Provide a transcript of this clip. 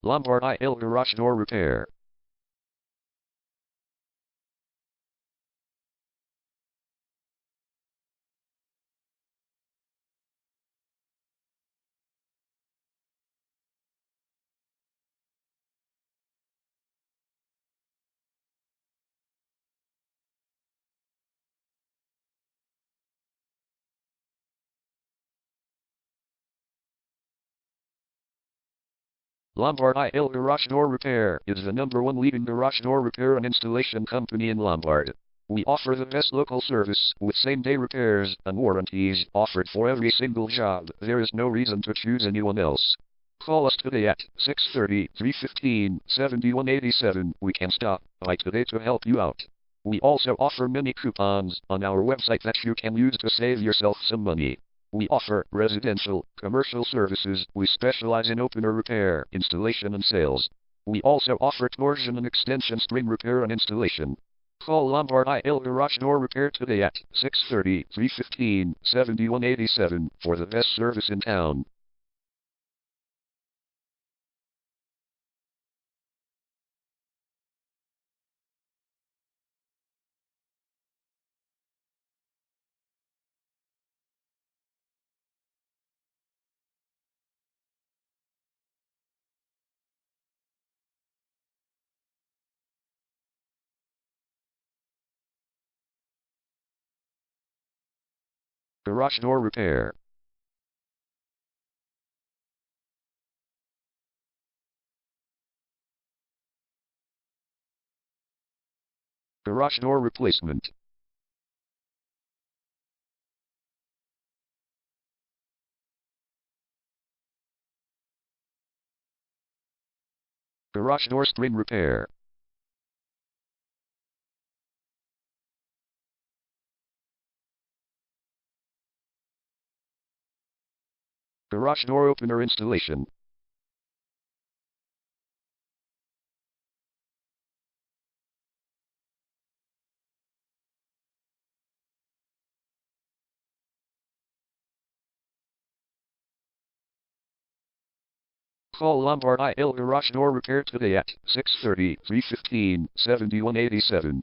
Lombard IL Garage Door Repair. Lombard IL Garage Door Repair is the #1 leading garage door repair and installation company in Lombard. We offer the best local service with same-day repairs and warranties offered for every single job. There is no reason to choose anyone else. Call us today at 630-315-7187. We can stop by today to help you out. We also offer many coupons on our website that you can use to save yourself some money. We offer residential, commercial services. We specialize in opener repair, installation and sales. We also offer torsion and extension string repair and installation. Call Lombard IL Garage Door Repair today at 630-315-7187 for the best service in town. Garage Door Repair. Garage Door Replacement. Garage Door String Repair. Garage Door Opener Installation. Call Lombard IL Garage Door Repair today at 630-315-7187.